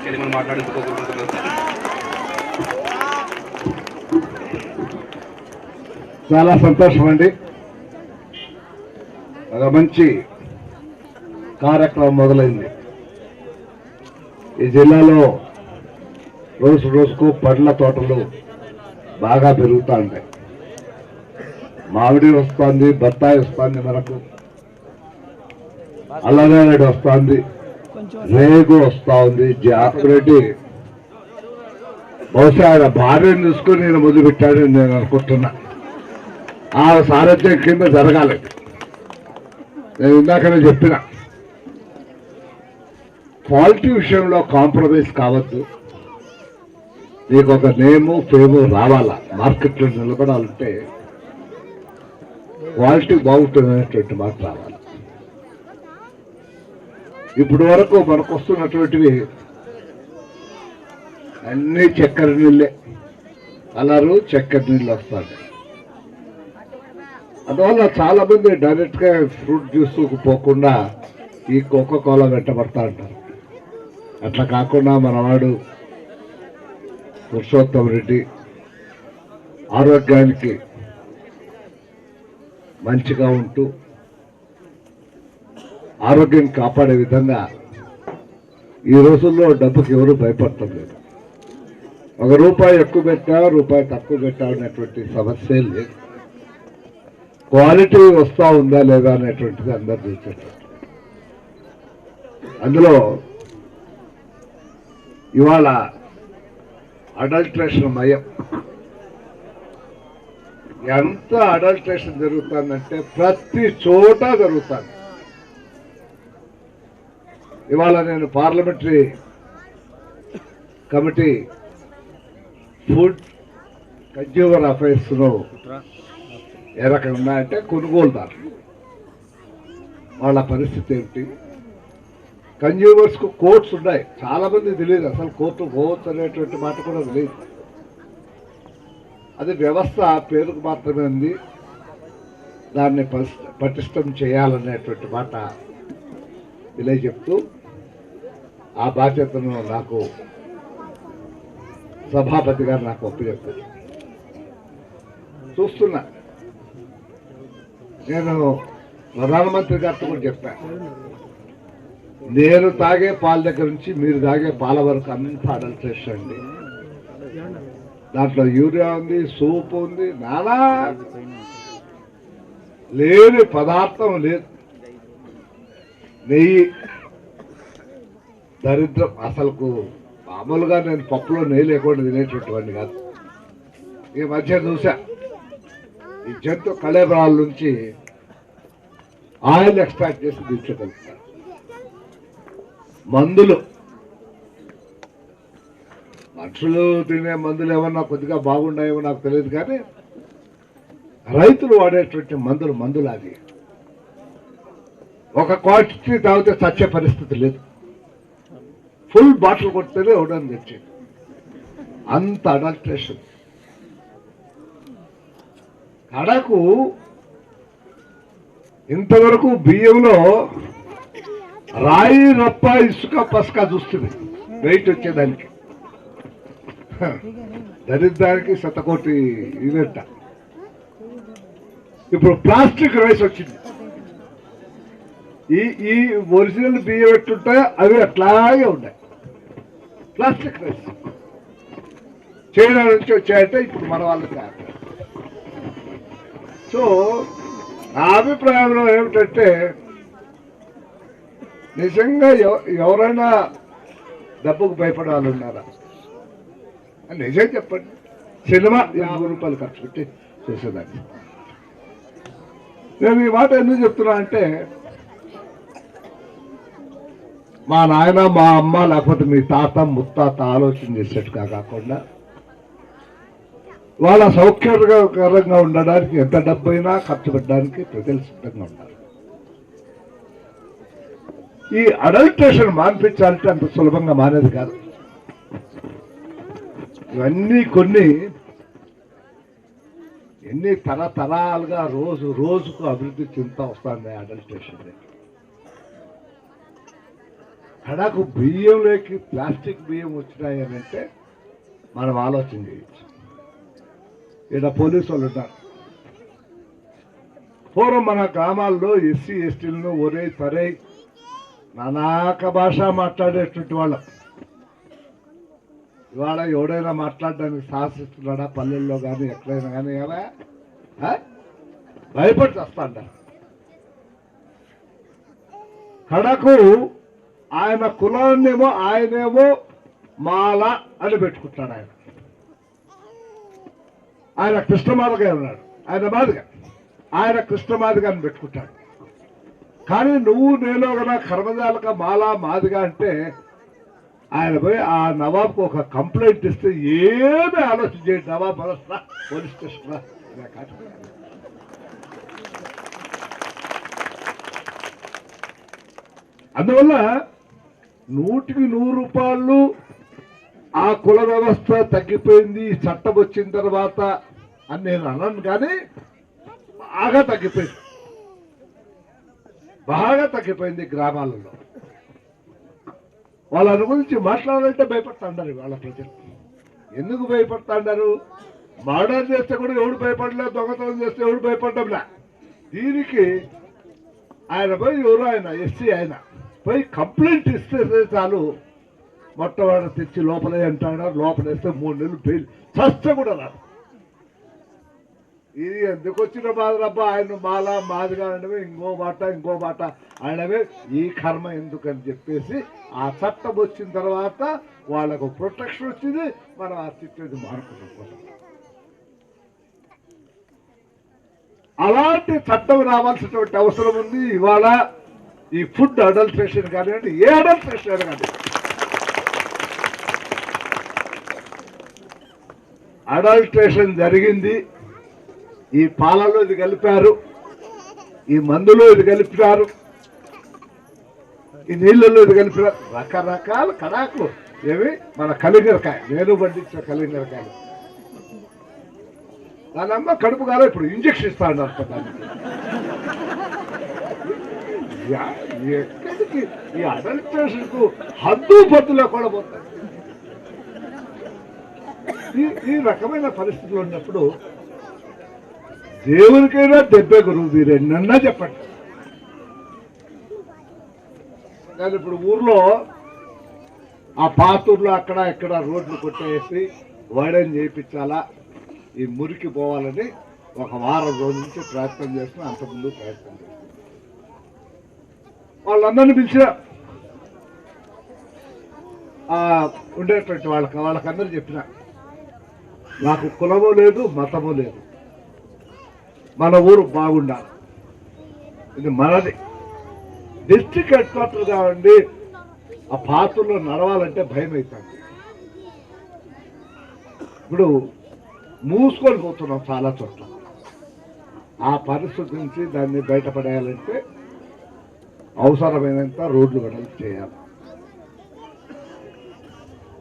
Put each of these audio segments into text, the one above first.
వెళ్ళి మనం మాట్లాడుకోగలుగుతున్నాం. చాలా సంతోషం అండి. ఒక మంచి కార్యక్రమం మొదలైంది. ఈ జిల్లాలో రోజు రోజుకు పండ్ల తోటలు బాగా పెరుగుతూ ఉంటాయి. మామిడి వస్తుంది, బత్తాయి వస్తుంది, మనకు అల్లనేరేడు వస్తుంది, రేగు వస్తూ ఉంది. జాగ్రత్త బహుశా ఆయన భార్యను చూసుకుని నేను మొదలుపెట్టాడని నేను అనుకుంటున్నా. ఆ సారథ్యం కింద జరగాలి. నేను ఇందాకనే చెప్పిన క్వాలిటీ విషయంలో కాంప్రమైజ్ కావద్దు. నీకు ఒక నేము ఫేము రావాలా, మార్కెట్లో నిలబడాలంటే క్వాలిటీ బాగుంటుందనేటువంటి మాట రావాలి. ఇప్పటి వరకు మనకు వస్తున్నటువంటివి అన్ని చక్కెర నీళ్ళే, కలరు చక్కెర నీళ్ళు వస్తాయి. అందువల్ల చాలా మంది డైరెక్ట్ గా ఫ్రూట్ జ్యూస్ పోకుండా ఈ కోకో కోలా వెంటబడతా అంటారు. అట్లా కాకుండా మనవాడు పురుషోత్తమ రెడ్డి ఆరోగ్యానికి మంచిగా ఉంటూ ఆరోగ్యం కాపాడే విధంగా ఈ రోజుల్లో డబ్బుకి ఎవరు భయపడటం లేదు. ఒక రూపాయి ఎక్కువ పెట్టా, రూపాయి తక్కువ పెట్టా అనేటువంటి సమస్య లేదు. క్వాలిటీ వస్తూ ఉందా లేదా అనేటువంటిది అందరు చూసేటట్టు. అందులో ఇవాళ అడల్ట్రేషన్ మయం. ఎంత అడల్ట్రేషన్ జరుగుతుందంటే ప్రతి చోట జరుగుతుంది. ఇవాళ నేను parliamentary committee food consumer affairs లో ఏ రకంగా ఉన్నాయంటే కొనుగోలుదారులు వాళ్ళ పరిస్థితి ఏమిటి, కన్జ్యూమర్స్ కు కోర్ట్స్ ఉన్నాయి. చాలా మంది తెలియదు అసలు కోర్టు పోవచ్చు అనేటువంటి మాట కూడా తెలియదు. అది వ్యవస్థ పేరుకు మాత్రమే ఉంది. దాన్ని పటిష్టం చేయాలనేటువంటి మాట తెలియజెప్తూ ఆ బాధ్యతను నాకు సభాపతి గారు నాకు ఒప్పచెప్పారు. చూస్తున్నా, నేను ప్రధానమంత్రి గారితో కూడా చెప్పాను, నేను తాగే పాల దగ్గర నుంచి మీరు తాగే పాల వరకు అంతా అడల్ట్రేషన్ అండి. దాంట్లో యూరియా ఉంది, సూప్ ఉంది, నానా లేని పదార్థం లేదు. నెయ్యి దరిద్రం. అసలుకు మామూలుగా నేను పప్పులో నెయ్యి లేకుండా తినేటటువంటి కాదు. ఈ మధ్య చూసా ఈ జంతు కళేబరాల నుంచి ఆయిల్ ఎక్స్ట్రాక్ట్ చేసి దించగలుగుతారు. మందులు, మనుషులు తినే మందులు ఏమన్నా కొద్దిగా బాగున్నాయేమో నాకు తెలియదు, కానీ రైతులు వాడేటువంటి మందులు అది ఒక క్వాంటిటీ తాగితే చచ్చే పరిస్థితి లేదు. ఫుల్ బాటిల్ కొడితేనే ఇవ్వడం తెచ్చేది. అంత అడల్ట్రేషన్. కడకు ఇంతవరకు బియ్యంలో రాయి రప్ప ఇసుక పసుక చూస్తుంది వెయిట్ వచ్చేదానికి. దరిద్రానికి శతకోటి ఇదంట. ఇప్పుడు ప్లాస్టిక్ రైస్ వచ్చింది. ఈ ఒరిజినల్ బియ్యం ఎట్టుంటాయో అవి అట్లాగే ఉన్నాయి. ప్లాస్టిక్ రైస్ చైనా నుంచి వచ్చాయంటే ఇప్పుడు మన వాళ్ళకి కాదు. సో నా అభిప్రాయంలో ఏమిటంటే, నిజంగా ఎవరైనా డబ్బుకు భయపడే వాళ్ళు ఉన్నారా? నిజం చెప్పండి. సినిమా 50 రూపాయలు ఖర్చు పెట్టి చేసేదాన్ని. నేను ఈ మాట ఎందుకు చెప్తున్నా అంటే, మా నాయన, మా అమ్మ, లేకపోతే మీ తాత ముత్తాత ఆలోచన చేసేట్టుగా కాకుండా వాళ్ళ సౌకర్యకరంగా ఉండడానికి ఎంత డబ్బైనా ఖర్చు పెట్టడానికి ప్రజలు సిద్ధంగా ఉన్నారు. ఈ అడల్ట్రేషన్ మాన్పించాలంటే అంత సులభంగా మానేది కాదు. ఇవన్నీ కొన్ని ఎన్ని తరతరాలుగా రోజుకు అభివృద్ధి చెందుతూ వస్తుంది అడల్ట్రేషన్. కడకు బియ్యంలోకి ప్లాస్టిక్ బియ్యం వచ్చినాయని అంటే మనం ఆలోచన చేయొచ్చు. ఇక్కడ పోలీసు వాళ్ళు ఉన్నారు. పూర్వం మన గ్రామాల్లో ఎస్సీ ఎస్టీలను ఒరే సరే నానాక భాష మాట్లాడేటువంటి వాళ్ళం. ఇవాళ ఎవడైనా మాట్లాడడానికి సాహసిస్తున్నాడా? పల్లెల్లో కానీ ఎక్కడైనా కానీ ఏమా భయపడి వస్తా అంటారు. కడకు ఆయన కులాన్నేమో ఆయనేమో మాల అని పెట్టుకుంటాడు. ఆయన కృష్ణమాదిగా ఉన్నాడు. ఆయన కృష్ణమాదిగా అని పెట్టుకుంటాడు. కానీ నువ్వు నేను కదా కర్మజాలక మాల మాదిగా అంటే ఆయన పోయి ఆ నవాబ్కు ఒక కంప్లైంట్ ఇస్తే ఏమీ ఆలోచన చేయండి. నవాబ్ పోలీస్ స్టేషన్ అందువల్ల 100కి 100 రూపాయలు ఆ కుల వ్యవస్థ తగ్గిపోయింది, చట్టం వచ్చిన తర్వాత అని నేను అన్నాను. కానీ బాగా తగ్గిపోయింది గ్రామాలలో. వాళ్ళ గురించి మాట్లాడాలంటే భయపడుతుండారు వాళ్ళ ప్రజలు. ఎందుకు భయపడుతుండారు? మర్డర్ చేస్తే కూడా ఎవడు భయపడలేదు, దొంగతనం చేస్తే ఎవడు భయపడ్డంలా. దీనికి ఆయన పోయి ఆయన ఎస్సీ ఆయన పోయి కంప్లైంట్ ఇస్తే చాలు మొట్టమొదటి తెచ్చి లోపలే అంటాడు. లోపలేస్తే 3 నెలలు బెయిల్, చస్తే కూడా రాదు. ఇది ఎందుకు వచ్చిన బాధరబ్బా? ఆయన మాలా మాదిగా అనడమే, ఇంకో బాట అనడమే. ఈ కర్మ ఎందుకని చెప్పేసి ఆ చట్టం వచ్చిన తర్వాత వాళ్ళకు ప్రొటెక్షన్ వచ్చింది. మనం ఆ తిట్టేది మానుకున్నాం. అలాంటి చట్టం రావాల్సినటువంటి అవసరం ఉంది. ఇవాళ ఈ ఫుడ్ అడల్ట్రేషన్ కానివ్వండి, ఏ అడల్ట్రేషన్ కానీ, అడల్ట్రేషన్ జరిగింది. ఈ పాలలో ఇది కలిపారు, ఈ మందులో ఇది కలిపినారు, ఈ నీళ్ళల్లో ఇది కలిపినారు. రకరకాల కడాకులు. ఏమి మన కలింగరకాయ, నేను పండించిన కలింగరకాయలు. దాని అమ్మ కడుపు కాదు, ఇప్పుడు ఇంజక్షన్ ఇస్తా అన్నారు. ఎక్కడికి ఈ అడల్ట్రేషన్ కు హద్దు పద్దులో కూడా పోతాయి. ఈ రకమైన పరిస్థితులు ఉన్నప్పుడు దేవునికైనా దెబ్బే గురువు. మీరు ఎన్నన్నా చెప్పండి. కానీ ఇప్పుడు ఊర్లో ఆ పాతూర్లో అక్కడ ఇక్కడ రోడ్లు కొట్టేసి వైడన్ చేయించాలా, ఈ మురికి పోవాలని ఒక వారం రోజుల నుంచి ప్రయత్నం చేస్తున్నా. అంతకుముందు ప్రయత్నం చేస్తున్నా. వాళ్ళందరినీ పిలిచిన ఉండేటువంటి వాళ్ళకందరూ చెప్పిన, నాకు కులము లేదు, మతము లేదు, మన ఊరు బాగుండాలి, ఇది మనది. డిస్ట్రిక్ట్ హెడ్ క్వార్టర్ కావండి, ఆ పాత్రలో నడవాలంటే భయం అవుతుంది. ఇప్పుడు మూసుకొని పోతున్నాం చాలా చోట్ల. ఆ పరిస్థితి నుంచి దాన్ని బయటపడేయాలంటే అవసరమైనంత రోడ్లు వెడల్పు చేయాలి.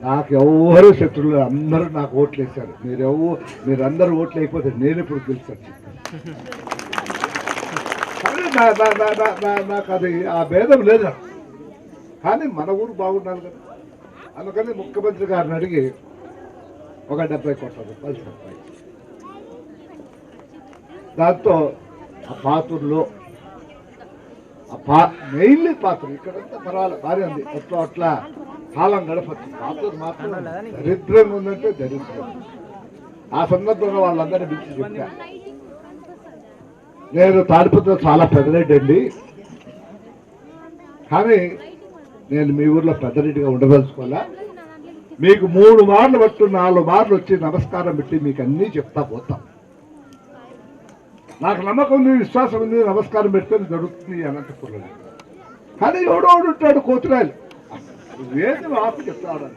నాకు ఎవరు శత్రువులు, అందరూ నాకు ఓట్లు వేశారు. మీరందరూ ఓట్లు అయిపోతే నేను ఇప్పుడు గెలుస్తాను. నాకు అది ఆ భేదం లేదు. కానీ మన ఊరు బాగుండాలి కదా. అందుకని ముఖ్యమంత్రి గారిని అడిగి ఒక 70 కోట్ల రూపాయలు సంపాదించి దాంతో ఆ పాత్రలో మెయిన్లీ పాత్ర ఇక్కడంతా పర్వాలేదు, బాగానే ఉంది. అట్లా కాలం గడపచ్చు. పాత్ర మాత్రం దరిద్రంగా ఉందంటే దరిద్రం. ఆ సందర్భంగా వాళ్ళందరినీ పిలిచి చెప్పా, నేను తాడిపత్రిలో చాలా పెద్దరెడ్డి అండి, కానీ నేను మీ ఊర్లో పెద్దరెడ్డిగా ఉండదలుచుకోవాలా. మీకు 3 మార్లు పట్టు 4 మార్లు వచ్చి నమస్కారం పెట్టి మీకు అన్నీ చెప్తా పోతాం. నాకు నమ్మకం ఉంది, విశ్వాసం ఉంది, నమస్కారం పెడితే జరుగుతుంది అనంతపురంలో. కానీ ఎవడోడు ఉంటాడు కోతురాయలు, వేసి ఆపు చెప్తాడు.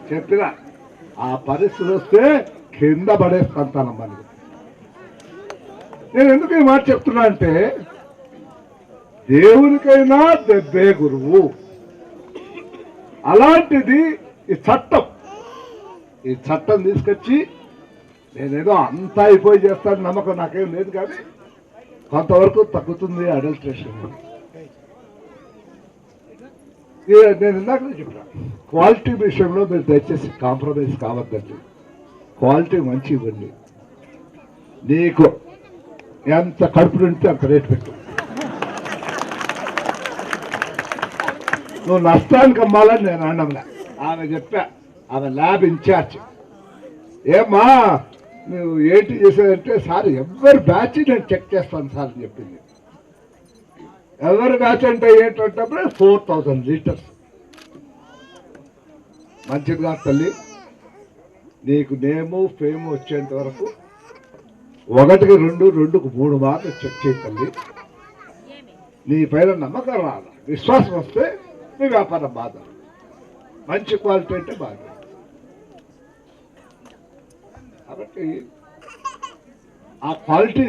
చెప్పినా ఆ పరిస్థితి వస్తే కింద పడేస్తాను. నేను ఎందుకు ఈ మాట చెప్తున్నా అంటే, దేవునికైనా దెబ్బే గురువు. అలాంటిది ఈ చట్టం తీసుకొచ్చి నేనేదో అంతా అయిపోయి చేస్తాను నమ్మకం నాకేం లేదు. కానీ కొంతవరకు తగ్గుతుంది అడల్ట్రేషన్. నేను ఇందాక చెప్పిన క్వాలిటీ విషయంలో మీరు దయచేసి కాంప్రమైజ్ కావద్దండి. క్వాలిటీ మంచి ఇవ్వండి. నీకు ఎంత కడుపు నిండితే అంత రేటు పెట్టు. నువ్వు నష్టానికి అమ్మాలని నేను అన్నములే. ఆమె చెప్పా, ఆమె ల్యాబ్ ఇన్ఛార్జ్. ఏమ్మా నువ్వు ఏంటి చేసేదంటే, సార్ ఎవరి బ్యాచ్ నేను చెక్ చేస్తాను సార్ అని చెప్పింది. ఎవరి బ్యాచ్ అంటే ఏంటంటే 4000 లీటర్స్. మంచిదిగా తల్లి, నీకు నేము ఫేమ్ వచ్చేంత వరకు 1కి 2, 2కు 3 మార్లు చెక్ చేయి తల్లి. నీ పైన నమ్మకం రాదు, విశ్వాసం వస్తే నీ వ్యాపారం బాధ. మంచి క్వాలిటీ అంటే బాగా. కాబట్టి ఆ క్వాలిటీ